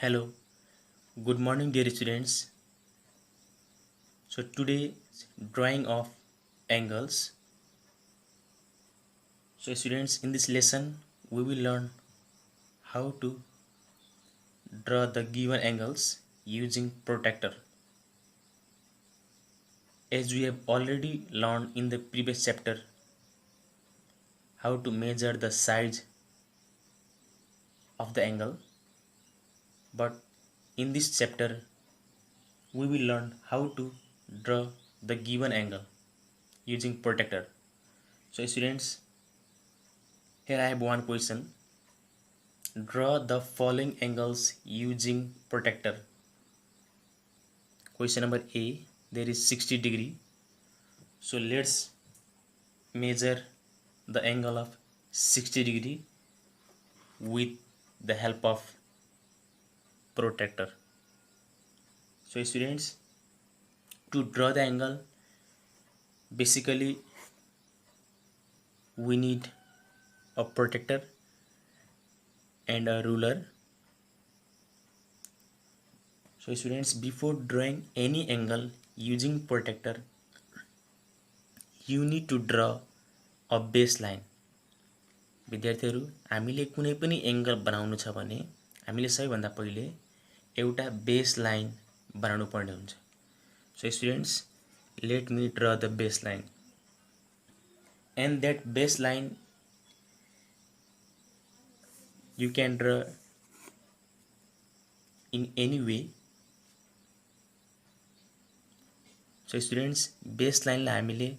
Hello, good morning, dear students. So today, drawing of angles. So students, in this lesson, we will learn how to draw the given angles using protractor. As we have already learned in the previous chapter, how to measure the size of the angle, but in this chapter, we will learn how to draw the given angle using protractor. So students, here I have one question. Draw the following angles using protractor. Question number A, there is 60 degree. So let's measure the angle of 60 degree with the help of protractor. So students, to draw the angle, basically we need a protractor and a ruler. So students, before drawing any angle using protractor, you need to draw a baseline. विद्यार्थीहरू, हामीले कुनै पनि angle बनाउनु छ भने हामीले सबैभन्दा पहिले एउटा बेस लाइन बनाउनु पर्ने हुन्छ. So students, let me draw the baseline, and that baseline you can draw in any way. So students, baseline लाई हामीले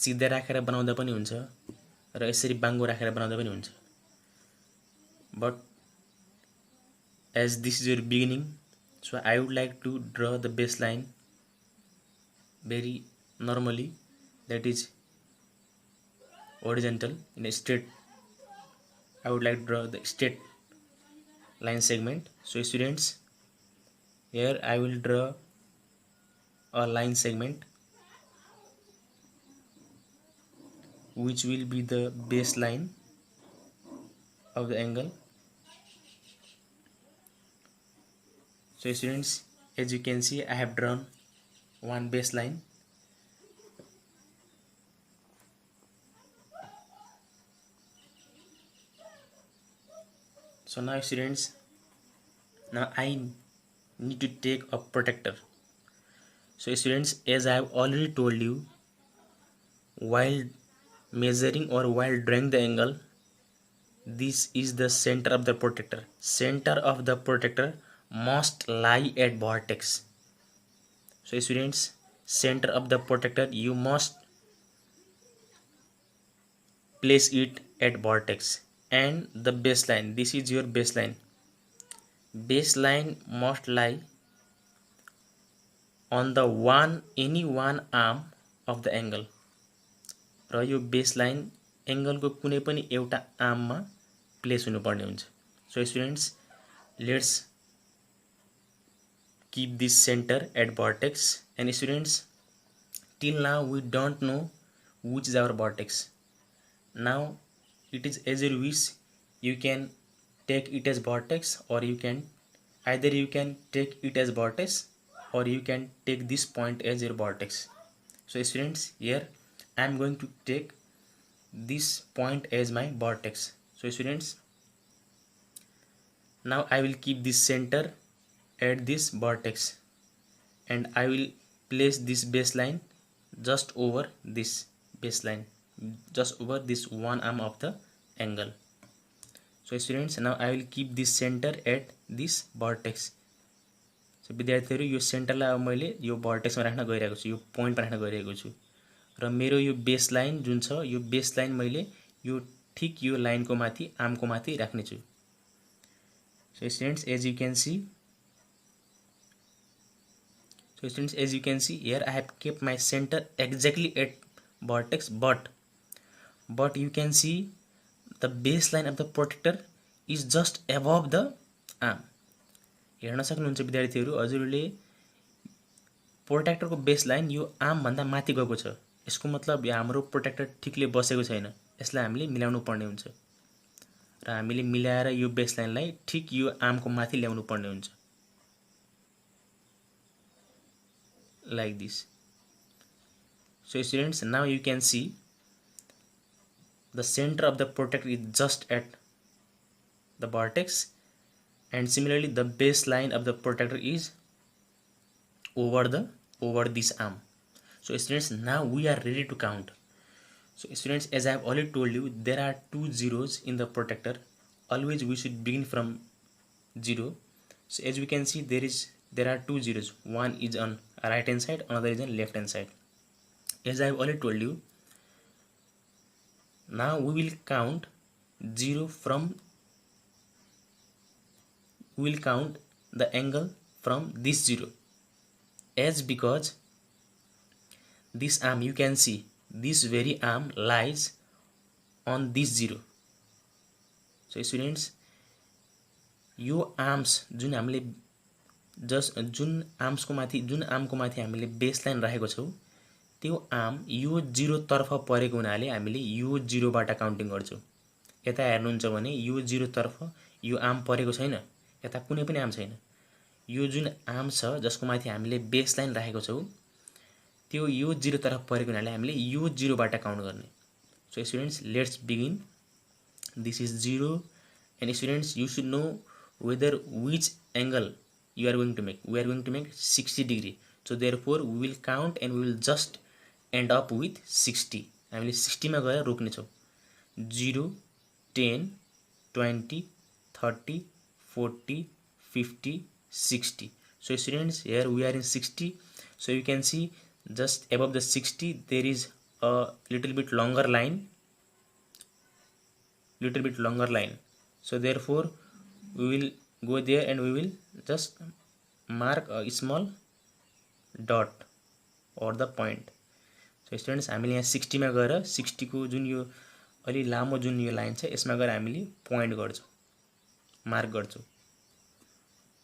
सिधा राखेर बनाउँदा पनि हुन्छ र यसरी बाङ्गो राखेर बनाउँदा पनि हुन्छ. But as this is your beginning, so I would like to draw the baseline very normally, that is horizontal in a straight. I would like to draw the straight line segment. So students, here I will draw a line segment which will be the baseline of the angle. So students, as you can see, I have drawn one baseline. So now students, now I need to take a protractor. So students, as I have already told you, while measuring or while drawing the angle, this is the center of the protractor. Center of the protractor must lie at vertex. So students, center of the protractor, you must place it at vertex. And the baseline, this is your baseline. Baseline must lie on the any one arm of the angle. Raw yo baseline angle को कुनै पनि एउटा आर्ममा place हुनुपर्ने हुन्छ. So students, let's keep this center at vertex. And students, till now we don't know which is our vertex. Now it is as your wish. You can take it as vertex, or you can take it as vertex, or you can take this point as your vertex. So students, here I am going to take this point as my vertex. So students, now I will keep this center at this vertex, and I will place this baseline just over this baseline, just over this one arm of the angle. So students, now I will keep this center at this vertex. So विद्यार्थीहरु, यो सेन्टरलाई अब मैले यो भर्टेक्समा राख्न गइरहेको छु, यो पोइन्टमा राख्न गइरहेको छु र मेरो यो बेसलाइन जुन छ, यो बेसलाइन मैले यो ठीक यो लाइनको माथि आर्मको माथि राख्ने छु. So students, as you can see, here I have kept my center exactly at vertex, but you can see the baseline of the protractor is just above the arm. हेर्न सक्नुहुन्छ विद्यार्थीहरु, हजुरले प्रोट्र्याक्टरको बेसलाइन यो आर्म भन्दा माथि गएको छ. यसको मतलब यो हाम्रो प्रोट्र्याक्टर ठिकले बसेको छैन. यसलाई हामीले मिलाउनु पर्ने हुन्छ. र हामीले मिलाएर यो बेसलाइनलाई ठिक यो आर्मको माथि ल्याउनु पर्ने हुन्छ, like this. So students, now you can see the center of the protector is just at the vertex, and similarly the baseline of the protector is over this arm. So students, now we are ready to count. So students, as I have already told you, there are two zeros in the protector. Always we should begin from 0. So as we can see, there are two zeros. One is on right hand side, another is on left hand side. As I have already told you, now we will count 0 from, we will count the angle from this 0, as because this arm, you can see this very arm lies on this 0. So students, यो arms जुन हामीले जुन आर्मको माथि हामीले baseline राखेको छौं, त्यो arm यो 0 तर्फ परेको हुनाले हामीले यो 0 बाट काउन्टिङ गर्छौं। यता हेर्नुहुन्छ भने यो 0 तर्फ यो आर्म परेको छैन, यता कुनै पनि आर्म छैन। यो जुन आर्म छ जसको माथि हामीले बेसलाइन राखेको छौं, त्यो यो 0 तर्फ परेको हुनाले हामीले यो 0 बाट काउन्ट गर्ने। So students, let's begin. This is 0, and students, you should know whether which angle you are going to make. We are going to make 60 degree. So therefore we will count and we will just end up with 60. हामीले 60 मा गएर रोक्ने छौं। 0, 10, 20, 30, 40, 50, 60. So students, here we are in 60. So you can see just above the 60 there is a little bit longer line, So therefore we will go there and we will just mark a small dot or the point. So students, हामीले यहाँ 60 मा गएर 60 को जुन यो अलि लामो जुन यो line छ यसमा गएर हामीले पोइन्ट गर्छौं, मार्क गर्छौं।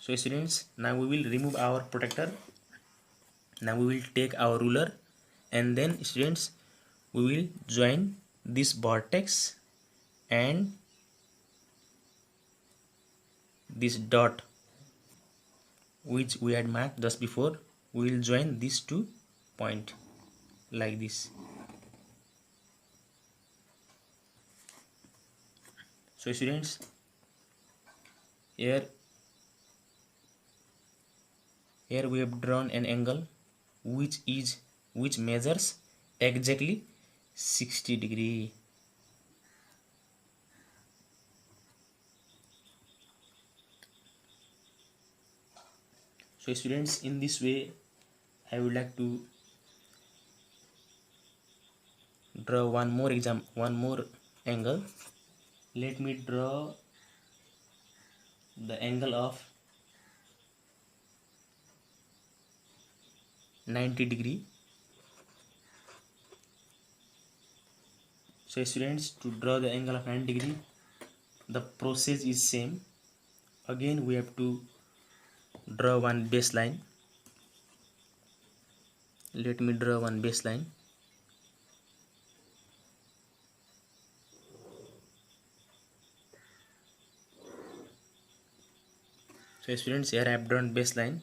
So students, now we will remove our protector. Now we will take our ruler, and then students, we will join this vertex and this dot which we had marked just before. We will join these two points like this. So students, here we have drawn an angle which measures exactly 60 degree. So students, in this way I would like to draw one more angle. Let me draw the angle of 90 degree. So students, to draw the angle of 90 degree, the process is same. Again we have to draw one baseline. Let me draw one baseline. So students, here I have drawn baseline.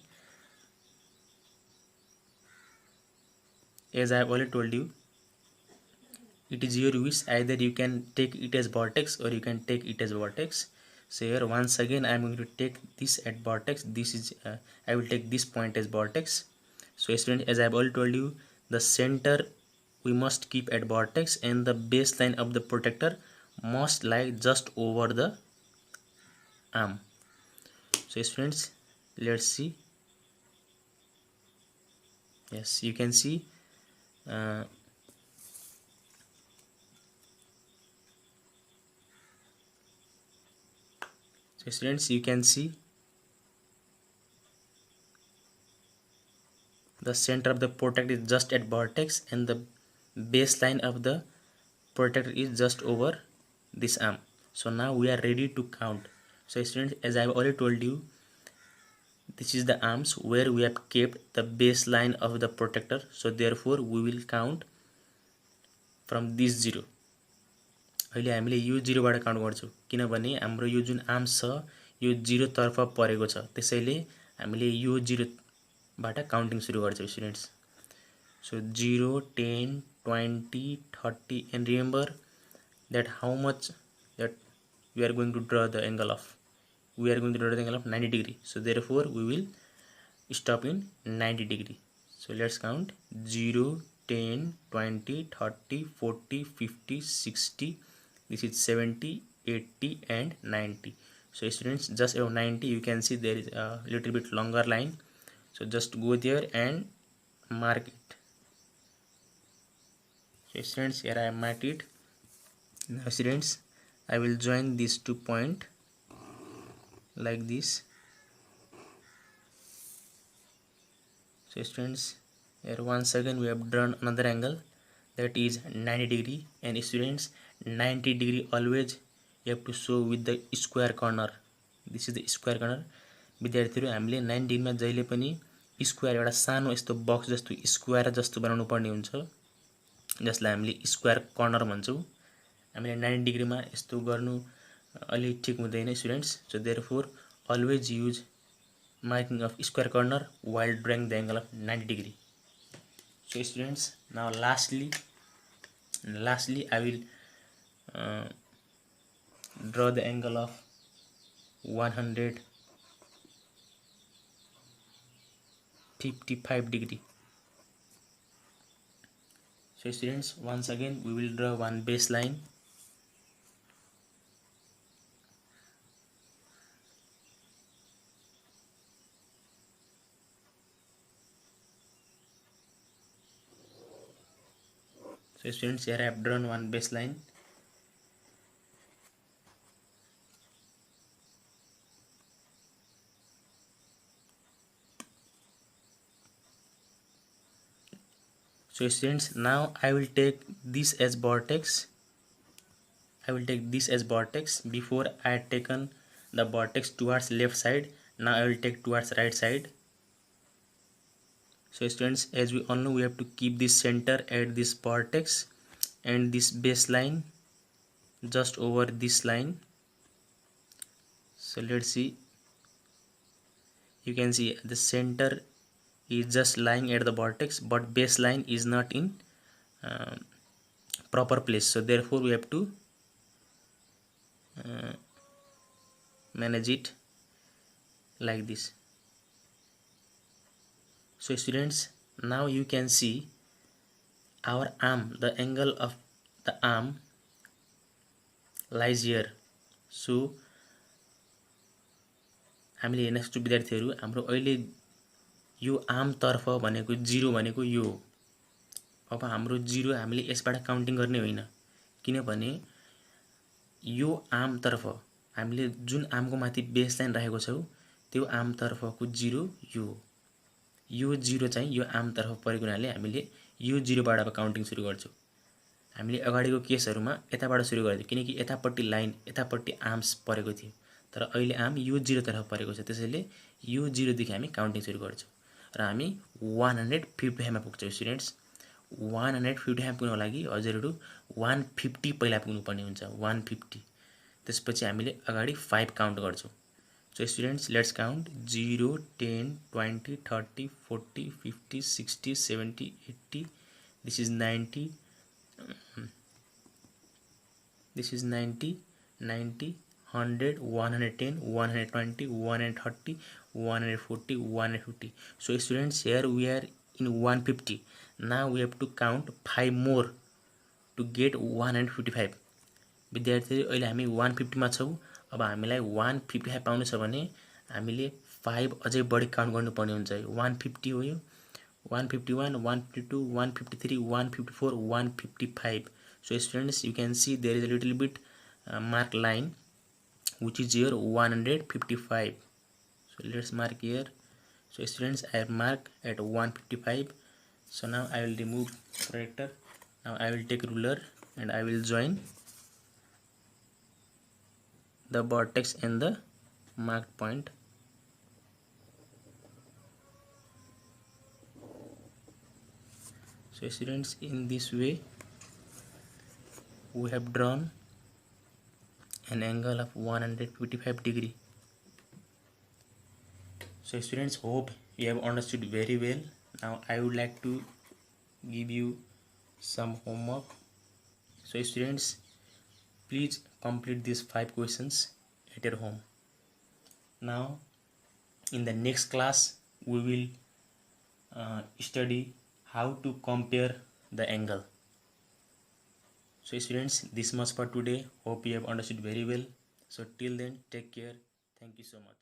As I have already told you, it is your wish, either you can take it as vertex or you can take it as vertex. So here once again I am going to take this at vertex. This is I will take this point as vertex. So students, as I have already told you, the center we must keep at vertex and the baseline of the protector must lie just over the arm. So students, let's see. Yes, you can see so students, you can see the center of the protector is just at vertex and the baseline of the protector is just over this arm. So now we are ready to count. So students, as I have already told you, this is the arms where we have kept the baseline of the protector. So therefore we will count from this 0. अहिले हामीले यो 0 बाट count गर्छौं किनभने हाम्रो यो जुन arms छ यो 0 तर्फ परेको छ, त्यसैले हामीले यो 0 बाट काउन्टिङ सुरु गर्छौं students. So 0, 10, 20, 30 and remember that how much that we are going to draw the angle of 90 degree. So therefore we will stop in 90 degree. So let's count 0, 10, 20, 30, 40, 50, 60. This is 70, 80 and 90. So students, just above 90 you can see there is a little bit longer line. So just go there and mark it. So students, here I have marked it. Now students, I will join these 2 points like this. So students, here once again we have drawn another angle that is 90 degree, and students 90 degree always you have to show with the square corner. This is the square corner. विद्यार्थीहरु, हामीले 90 degree मा जहिले पनि square एउटा सानो यस्तो बक्स जस्तो square जस्तो बनाउनु पर्ने हुन्छ, जसलाई हामीले स्क्वायर कर्नर भन्छौं। हामीले 90 डिग्री मा यस्तो गर्नु अलि ठीक हुँदैन students. So therefore always use marking of square corner while drawing the angle of 90 degree. So students, now lastly I will draw the angle of 155 degree. So students, once again we will draw one baseline. So students, here I have drawn one baseline. So students, now I will take this as vertex. Before I had taken the vertex towards left side, now I will take towards right side. So students, as we all know, we have to keep this center at this vertex and this baseline just over this line. So let's see, you can see the center is just lying at the vertex, but baseline is not in proper place. So therefore we have to manage it like this. So students, now you can see our arm, the angle of the arm lies here. So हामीले हेर्न सक्छौं विद्यार्थीहरु, हाम्रो अहिले यो arm तर्फ भनेको 0 भनेको यो हो। अब हाम्रो 0 हामीले यसबाट काउन्टिङ गर्ने होइन, किनभने यो आर्म तर्फ हामीले जुन आर्मको माथि बेसलाइन राखेको छौ त्यो आर्म तर्फको 0 यो हो। यो 0 चाहिँ यो आर्म तर्फ परेको हुनाले हामीले यो 0 बाट अब काउन्टिङ सुरु गर्छौं। हामीले अगाडिको केसहरुमा यताबाट सुरु गर्दै किनकि यतापट्टि लाइन यतापट्टि आर्म्स परेको थियो, तर अहिले आर्म यो 0 तर्फ परेको छ, त्यसैले यो 0 देखि हामी काउन्टिङ सुरु गर्छौं र हामी 155 मा पुग्छौं स्टुडेन्ट्स। 155 पुग्नको लागि हजुरहरु 150 पहिला पुग्नु पर्ने हुन्छ, 150। त्यसपछि हामीले अगाडि 5 काउन्ट गर्छौं। So students, let's count 0, 10, 20, 30, 40, 50, 60, 70, 80. This is 90. This is 90, 90, 100, 110, 120, 130, 140, 150. So students, here we are in 150. Now we have to count 5 more to get 155. विद्यार्थी, अहिले हामी 150 मा छौं। अब हामीलाई 155 पाउनु छ भने हामीले 5 अझै बढी काउन्ट गर्नुपर्ने हुन्छ। 150 हो यो, 151, 152, 153, 154, 155. So students, you can see there is a little bit mark line which is here 155. So let's mark here. So students, I have marked at 155. So now I will remove protractor. Now I will take ruler and I will join the vertex and the marked point. So students, in this way we have drawn an angle of 155 degree. So students, hope you have understood very well. Now I would like to give you some homework. So students, please complete these 5 questions at your home. Now in the next class we will study how to compare the angle. So students, this much for today. Hope you have understood very well. So till then, take care. Thank you so much.